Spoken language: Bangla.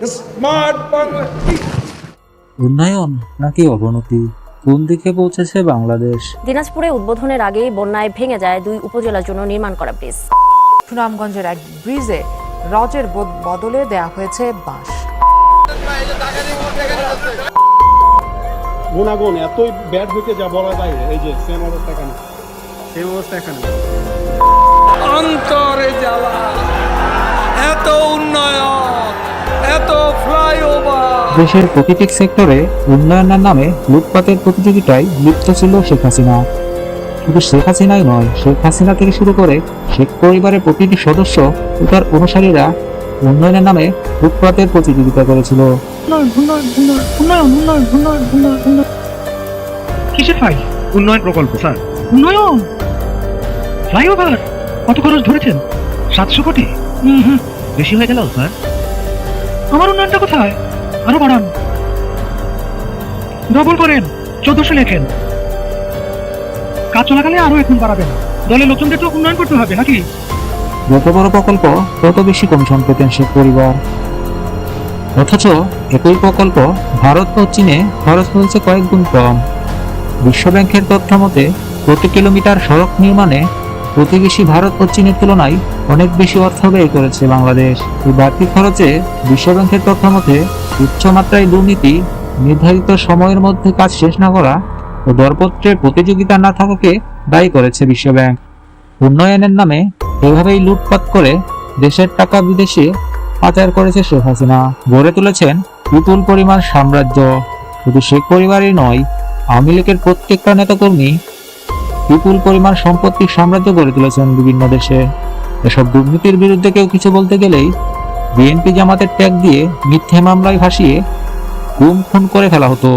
স্মার্ট বাংলা। উন্নয়ন নাকি অবনতি, কোন দিকে পৌঁছেছে বাংলাদেশ? দিনাজপুরে উদ্বোধনের আগেই বন্যায় ভেঙে যায় 2 উপজেলার জন্য নির্মাণ করা ব্রিজ। সুনামগঞ্জের এক ব্রিজে রডের বদলে দেয়া হয়েছে বাঁশ। গুণাগুণ এতই ব্যাড হয়েছে যা বলার বাইরে। এই যে সেম অবস্থা এখানে অন্তরে জ্বালা, এত উন্নয়ন, এত ফ্লাইওভার। দেশের প্রতিটি সেক্টরে উন্নয়নের নামে লুটপাটের প্রতিযোগিতায় লিপ্ত ছিল শেখ হাসিনা। শুধু শেখ হাসিনাই নয়, শেখ হাসিনা থেকে শুরু করে শেখ পরিবারের প্রতিটি সদস্য ও তার অনুসারীরা উন্নয়নের নামে লুটপাটের প্রতিযোগিতা করেছিল। কিসের ফাইল? উন্নয়ন প্রকল্প স্যার। উন্নয়ন ফ্লাইওভার কত খরচ ধরেছেন? 700 কোটি। বেশি হয়ে গেল স্যার। আমার উন্নয়নটা কোথায়? আরো বাড়ান, ডবল করেন, 1400 লেখেন। কাজ চলাকালে আরো এখন বাড়াবেন। দলের লোকজনদের তো উন্নয়ন করতে হবে নাকি? যত বড় প্রকল্প তত বেশি কমিশন পেতেন শেখ পরিবার। অথচ একই প্রকল্প ভারত ও চীনে খরচ হয়েছে কয়েক গুণ কম। বিশ্বব্যাংকের তথ্য মতে প্রতি কিলোমিটার সড়ক নির্মাণে প্রতিবেশী ভারত ও চীনের তুলনায় অনেক বেশি অর্থ ব্যয় করেছে বাংলাদেশ। এই বাড়তি খরচে বিশ্বব্যাংকের তথ্য মতে উচ্চমাত্রায় দুর্নীতি, নির্ধারিত সময়ের মধ্যে কাজ শেষ না করা ও দরপত্রের প্রতিযোগিতা না থাকাকে দায়ী করেছে বিশ্বব্যাংক। উন্নয়নের নামে এভাবেই লুটপাট করে দেশের টাকা বিদেশে পাচার করেছে শেখ হাসিনা। গড়ে তুলেছেন বিপুল পরিমাণ সাম্রাজ্য। শুধু শেখ পরিবারই নয়, আওয়ামী লীগের প্রত্যেকটা নেতাকর্মী বিপুল পরিমাণ সম্পত্তির সাম্রাজ্য গড়ে তুলেছেন বিভিন্ন দেশে। এসব দুর্নীতির বিরুদ্ধে কেউ কিছু বলতে গেলেই বিএনপি জামাতের ট্যাগ দিয়ে মিথ্যে মামলায় ভাসিয়ে গুম খুন করে ফেলা হতো।